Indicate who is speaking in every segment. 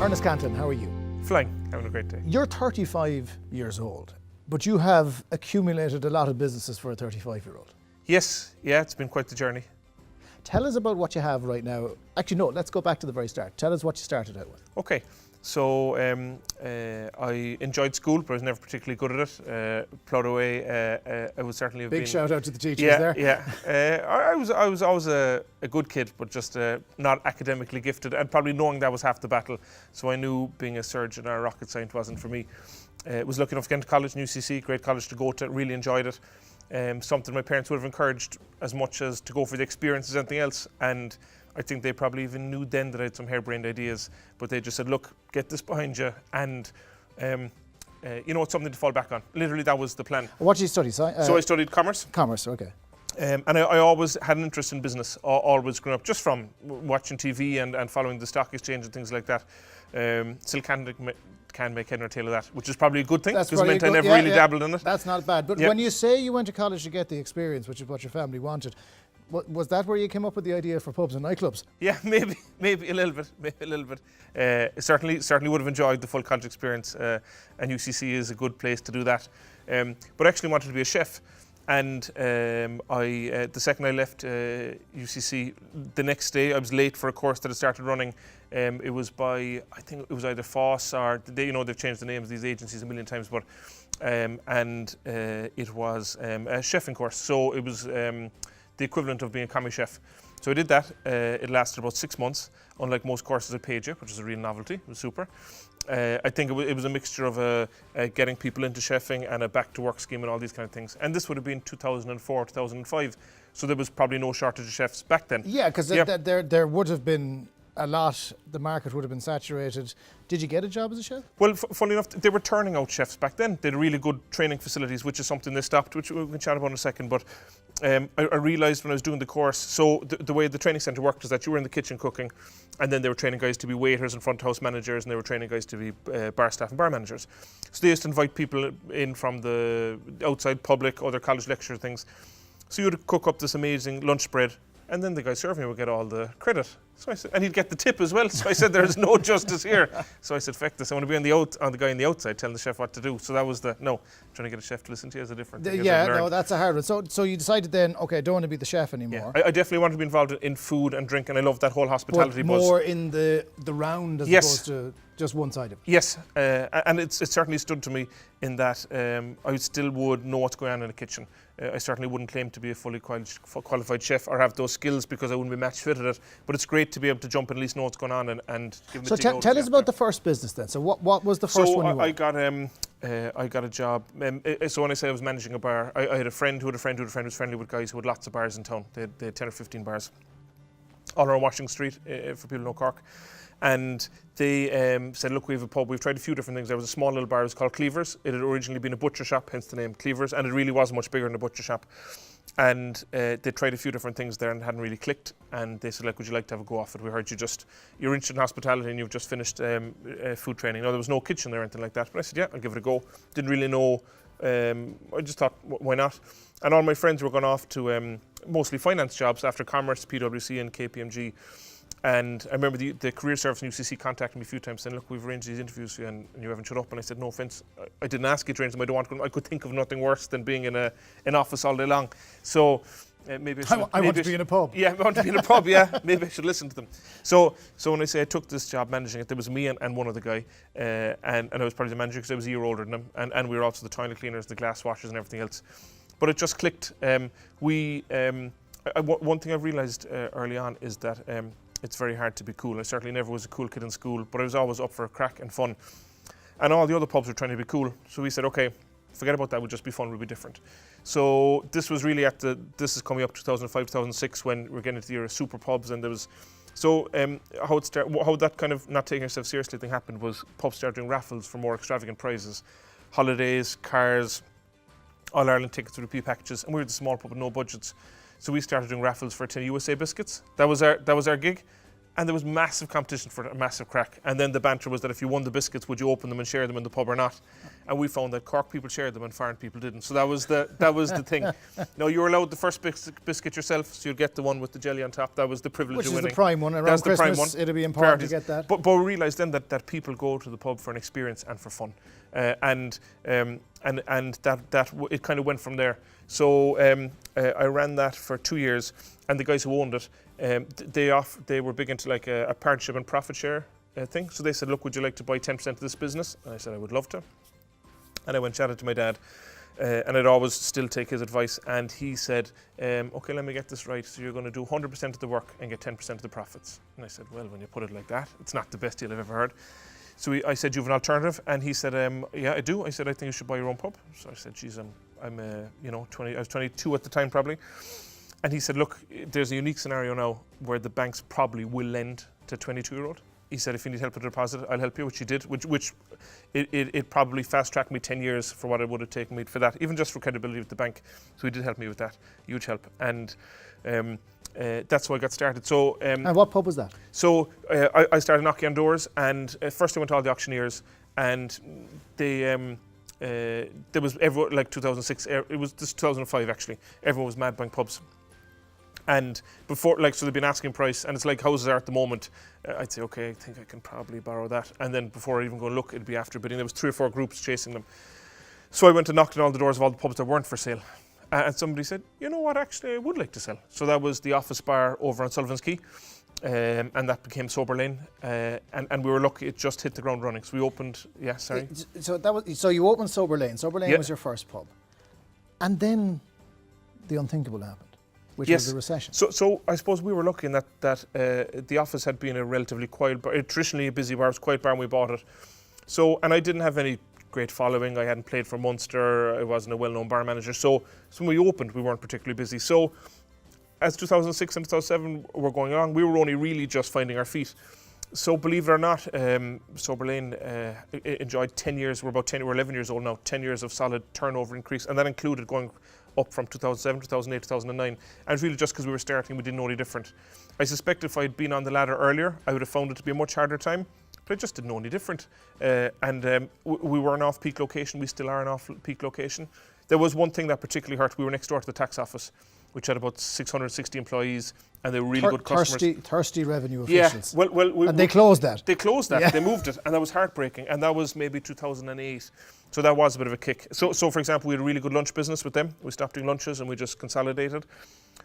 Speaker 1: Ernest Cantillon, how are you?
Speaker 2: Flying, having a great day.
Speaker 1: You're 35 years old, but you have accumulated a lot of businesses for a 35-year-old.
Speaker 2: Yes, yeah, it's been quite the journey.
Speaker 1: Tell us about what you have right now. Actually, no, let's go back to the very start. Tell us what you started out with.
Speaker 2: Okay, so I enjoyed school, but I was never particularly good at it. Plowed away. I would certainly have
Speaker 1: Big
Speaker 2: been.
Speaker 1: shout out to the teachers
Speaker 2: Yeah,
Speaker 1: there.
Speaker 2: yeah. I was always a good kid, but just not academically gifted, and probably knowing that was half the battle. So I knew being a surgeon or a rocket scientist wasn't for me. Was lucky enough to get into college, UCC, great college to go to. Really enjoyed it. Something my parents would have encouraged as much as to go for the experience as anything else. And I think they probably even knew then that I had some harebrained ideas, but they just said, look, get this behind you, and it's something to fall back on. Literally, that was the plan.
Speaker 1: What did you study?
Speaker 2: So I studied commerce.
Speaker 1: Commerce, okay.
Speaker 2: And I always had an interest in business, always growing up, just from watching TV and following the stock exchange and things like that. Still can make head or tail of that, which is probably a good thing, because it meant I never really dabbled in it.
Speaker 1: That's not bad. But when you say you went to college to get the experience, which is what your family wanted, was that where you came up with the idea for pubs and nightclubs?
Speaker 2: Yeah, maybe a little bit. Certainly would have enjoyed the full college experience, and UCC is a good place to do that. But I actually wanted to be a chef. And the second I left UCC, the next day I was late for a course that I started running. It was by, I think it was either Foss or, they've changed the names of these agencies a million times, but it was a chefing course. So it was the equivalent of being a commis chef. So I did that. It lasted about 6 months. Unlike most courses, I paid you, which was a real novelty. It was super. I think it was a mixture of getting people into chefing and a back-to-work scheme and all these kind of things. And this would have been 2004, 2005. So there was probably no shortage of chefs back then.
Speaker 1: Yeah, because there would have been a lot, the market would have been saturated. Did you get a job as a chef?
Speaker 2: Well, funny enough, they were turning out chefs back then. They had really good training facilities, which is something they stopped, which we can chat about in a second. But I realised when I was doing the course, so the way the training centre worked is that you were in the kitchen cooking, and then they were training guys to be waiters and front house managers, and they were training guys to be bar staff and bar managers. So they used to invite people in from the outside public, other college lecture things. So you would cook up this amazing lunch bread, and then the guy serving you would get all the credit. So I said, and he'd get the tip as well. So I said, there's no justice here. So I said, feck this. I want to be on the guy on the outside telling the chef what to do. So that was trying to get a chef to listen to you is a different thing.
Speaker 1: Yeah, no, that's a hard one. So you decided then, okay, I don't want to be the chef anymore.
Speaker 2: Yeah. I definitely wanted to be involved in food and drink, and I love that whole hospitality buzz.
Speaker 1: More in the round as opposed to just one side of it.
Speaker 2: Yes, and it certainly stood to me in that I still would know what's going on in the kitchen. I certainly wouldn't claim to be a fully qualified chef or have those skills because I wouldn't be match fit at it. But it's great to be able to jump and at least know what's going on and give them
Speaker 1: So tell us about the first business then. So what was the first one you
Speaker 2: won? I got a job. So when I say I was managing a bar, I had a friend who had a friend who had a friend who was friendly with guys who had lots of bars in town. They had 10 or 15 bars all around Washington Street, for people who know Cork. And they said, look, we have a pub. We've tried a few different things. There was a small little bar. It was called Cleavers. It had originally been a butcher shop, hence the name Cleavers, and it really was much bigger than a butcher shop. And they tried a few different things there and hadn't really clicked. And they said, like, would you like to have a go off it? We heard you're interested in hospitality and you've just finished food training. No, there was no kitchen there or anything like that. But I said, yeah, I'll give it a go. Didn't really know. I just thought, why not? And all my friends were going off to mostly finance jobs after commerce, PwC and KPMG. And I remember the career service in UCC contacted me a few times saying, look, we've arranged these interviews for you and you haven't showed up. And I said, no offence, I didn't ask you to arrange them. I don't want to. I could think of nothing worse than being in an office all day long. So maybe I want to be in a pub. Yeah, I want to be in a pub, yeah. Maybe I should listen to them. So when I say I took this job managing it, there was me and one other guy. And I was probably the manager because I was a year older than him. And we were also the toilet cleaners, the glass washers and everything else. But it just clicked. One thing I've realised early on is that it's very hard to be cool. I certainly never was a cool kid in school, but I was always up for crack and fun. And all the other pubs were trying to be cool. So we said, okay, forget about that, we'll just be fun, we'll be different. So this was really this is coming up 2005, 2006 when we're getting into the era of super pubs, and there was, how that kind of not taking yourself seriously thing happened was pubs started doing raffles for more extravagant prizes. Holidays, cars, All-Ireland tickets with repeat packages, and we were the small pub with no budgets. So we started doing raffles for 10 USA biscuits. That was our gig. And there was massive competition for a massive crack. And then the banter was that if you won the biscuits, would you open them and share them in the pub or not? And we found that Cork people shared them and Farn people didn't. So that was the thing. No, you were allowed the first biscuit yourself, so you'd get the one with the jelly on top. That was the privilege of winning.
Speaker 1: Which is the prime one. Around Christmas, it'd be important to get that.
Speaker 2: But we realised then that people go to the pub for an experience and for fun. And that it kind of went from there. So I ran that for 2 years, and the guys who owned it, they were big into like a partnership and profit share thing. So they said, look, would you like to buy 10% of this business? And I said, I would love to. And I went and chatted to my dad, and I'd always still take his advice. And he said, okay, let me get this right. So you're going to do 100% of the work and get 10% of the profits. And I said, well, when you put it like that, it's not the best deal I've ever heard. So I said, you have an alternative? And he said, yeah, I do. I said, I think you should buy your own pub. So I said, geez, I'm 20. I was 22 at the time, probably. And he said, look, there's a unique scenario now where the banks probably will lend to a 22-year-old. He said, if you need help with a deposit, I'll help you, which he did, which it probably fast-tracked me 10 years for what it would have taken me for that, even just for credibility with the bank. So he did help me with that, huge help. And that's how I got started. So,
Speaker 1: and what pub was that?
Speaker 2: So I started knocking on doors, and first I went to all the auctioneers, and they there was everyone, like 2006, it was just 2005 actually, everyone was mad buying pubs. And before, like, so they'd been asking price, and it's like houses are at the moment. I'd say, okay, I think I can probably borrow that. And then before I even go and look, it'd be after bidding. There was 3 or 4 groups chasing them. So I went and knocked on all the doors of all the pubs that weren't for sale. And somebody said, you know what, actually, I would like to sell. So that was the Office Bar over on Sullivan's Quay. And that became Sober Lane. And we were lucky, it just hit the ground running. So we opened, yeah, sorry.
Speaker 1: So you opened Sober Lane. Sober Lane was your first pub. And then the unthinkable happened. Which was the recession.
Speaker 2: So I suppose we were lucky in that the office had been a relatively quiet bar, traditionally a busy bar, it was a quiet bar when we bought it. So, and I didn't have any great following, I hadn't played for Munster, I wasn't a well-known bar manager, so when we opened we weren't particularly busy. So as 2006 and 2007 were going along, we were only really just finding our feet. So believe it or not, Sober Lane enjoyed 10 years, we're 11 years old now, 10 years of solid turnover increase, and that included going up from 2007, 2008, 2009. And it's really just because we were starting, we didn't know any different. I suspect if I'd been on the ladder earlier, I would have found it to be a much harder time, but I just didn't know any different. We were an off-peak location, we still are an off-peak location. There was one thing that particularly hurt, we were next door to the tax office, which had about 660 employees, and they were really good customers.
Speaker 1: Thirsty revenue officials.
Speaker 2: Yeah, well,
Speaker 1: and they closed that.
Speaker 2: They closed that, they moved it, and that was heartbreaking, and that was maybe 2008. So that was a bit of a kick. So for example, we had a really good lunch business with them. We stopped doing lunches and we just consolidated.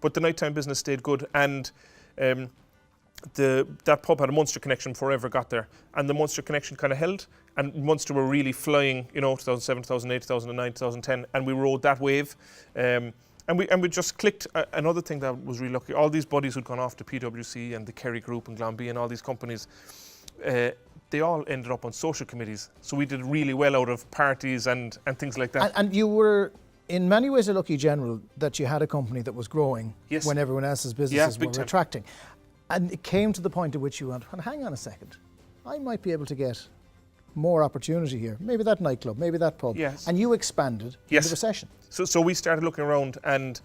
Speaker 2: But the nighttime business stayed good, and that pub had a Munster connection before I ever got there. And the Munster connection kind of held, and Munster were really flying, 2007, 2008, 2009, 2010, and we rode that wave. And we just clicked. Another thing that was really lucky, all these buddies who'd gone off to PwC and the Kerry Group and Glanbia and all these companies, they all ended up on social committees. So we did really well out of parties and things like that.
Speaker 1: And you were, in many ways, a lucky general that you had a company that was growing when everyone else's businesses were retracting. And it came to the point at which you went, well, hang on a second, I might be able to get more opportunity here. Maybe that nightclub, maybe that pub. Yes. And you expanded in the recession.
Speaker 2: So we started looking around, and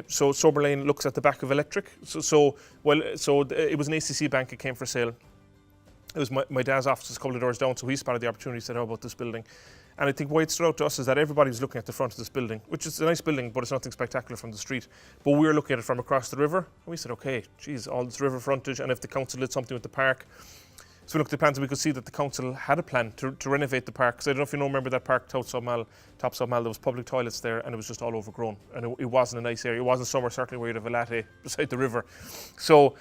Speaker 2: so Sober Lane looks at the back of Electric. So it was an ACC bank, it came for sale. It was my dad's office a couple of doors down, so he spotted the opportunity, said, how about this building? And I think why it stood out to us is that everybody was looking at the front of this building, which is a nice building, but it's nothing spectacular from the street. But we were looking at it from across the river, and we said, okay, geez, all this river frontage, and if the council did something with the park. So we looked at the plans, and we could see that the council had a plan to renovate the park. So I don't know if you remember that park, Top Submal, there was public toilets there, and it was just all overgrown. And it wasn't a nice area. It wasn't somewhere certainly where you'd have a latte beside the river. So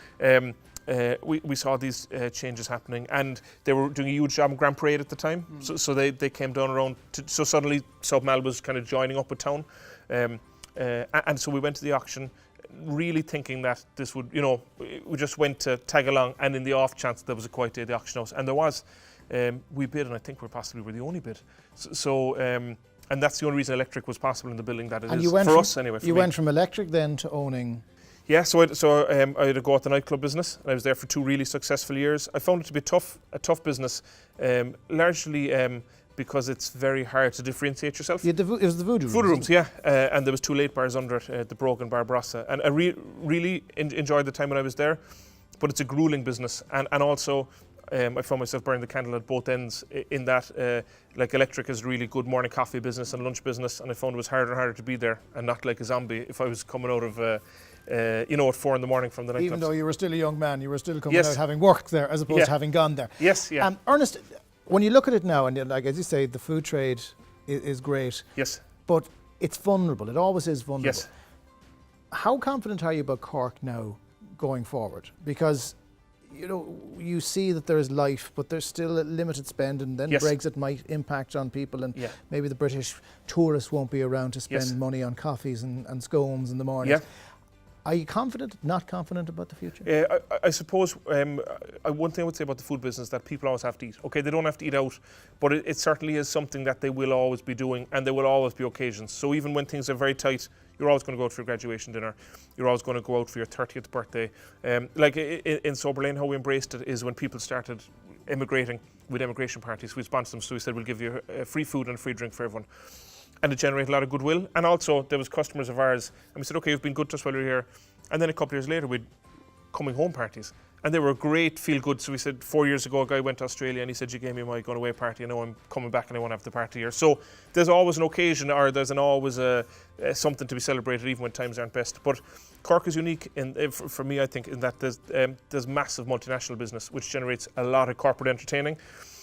Speaker 2: we saw these changes happening, and they were doing a huge job in Grand Parade at the time. So they came down around, so suddenly Submal was kind of joining up with town. And so we went to the auction, really thinking that this would, we just went to tag along, and in the off chance there was a quiet day at the auction house. And there was, we bid, and I think we possibly were the only bid. And that's the only reason Electric was possible in the building that it is, for us anyway.
Speaker 1: You went from Electric then to owning...
Speaker 2: Yeah, so I had to go at the nightclub business, and I was there for 2 really successful years. I found it to be a tough business, largely because it's very hard to differentiate yourself.
Speaker 1: It was the Voodoo Rooms.
Speaker 2: Voodoo Rooms, yeah. And there was 2 late bars under it, the Brogue and Barbarossa. And I really enjoyed the time when I was there. but it's a grueling business, and also I found myself burning the candle at both ends in that, like Electric is really good morning coffee business and lunch business, and I found it was harder and harder to be there and not like a zombie if I was coming out of, at 4 in the morning from the nightclub.
Speaker 1: Even though you were still a young man, you were still coming out having worked there as opposed to having gone there.
Speaker 2: Yes, yeah.
Speaker 1: Ernest, when you look at it now, and like as you say, the food trade is great.
Speaker 2: Yes.
Speaker 1: But it's vulnerable. It always is vulnerable.
Speaker 2: Yes.
Speaker 1: How confident are you about Cork now going forward? Because you see that there is life, but there's still a limited spend, and then Brexit might impact on people, and maybe the British tourists won't be around to spend money on coffees and scones in the morning. Yeah. Are you confident, not confident about the future?
Speaker 2: I suppose one thing I would say about the food business is that people always have to eat. Okay, they don't have to eat out, but it certainly is something that they will always be doing, and there will always be occasions. So even when things are very tight, you're always going to go out for your graduation dinner. You're always going to go out for your 30th birthday. Like in Sober Lane, how we embraced it is when people started immigrating with immigration parties. We sponsored them, so we said we'll give you free food and free drink for everyone. And it generated a lot of goodwill. And also, there was customers of ours, and we said, okay, you've been good to us while you're here. And then a couple of years later, we'd coming home parties. And they were great, feel good. So we said 4 years ago, a guy went to Australia and he said, you gave me my going away party. I know I'm coming back and I want to have the party here. So there's always an occasion, or there's always something to be celebrated, even when times aren't best. But Cork is unique for me, I think, in that there's massive multinational business, which generates a lot of corporate entertaining.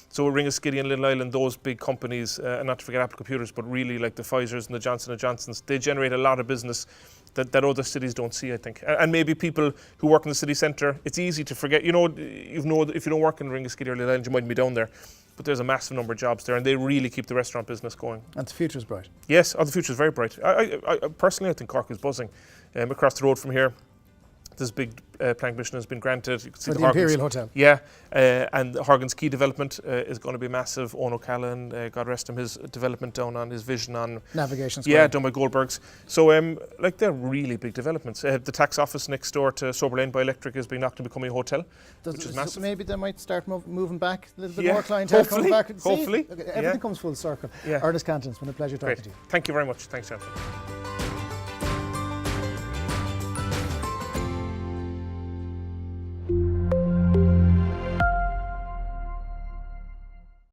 Speaker 2: So Ringaskiddy and Little Island, those big companies, and not to forget Apple Computers, but really like the Pfizers and the Johnson & Johnsons, they generate a lot of business that other cities don't see, I think. And maybe people who work in the city centre, it's easy to forget. If you don't work in Ringaskiddy or Little Island, you mightn't be down there. But there's a massive number of jobs there, and they really keep the restaurant business going.
Speaker 1: And the future's bright.
Speaker 2: Yes, the future's very bright. I personally, I think Cork is buzzing. Across the road from here, this big planning permission has been granted. You can see
Speaker 1: the Imperial Hotel.
Speaker 2: Yeah, and the Horgan's Quay development is going to be massive. Owen O'Callaghan, God rest him, his development down on his vision on
Speaker 1: Navigation Square.
Speaker 2: Yeah, done by Goldberg's. So they're really big developments. The tax office next door to Sober Lane by Electric is being knocked and becoming a hotel, which is massive.
Speaker 1: So maybe they might start moving back a little bit more clientele.
Speaker 2: Hopefully,
Speaker 1: coming back.
Speaker 2: hopefully.
Speaker 1: Everything comes full circle. Ernest Cantillon, it's been a pleasure talking to you.
Speaker 2: Thank you very much. Thanks, Jonathan.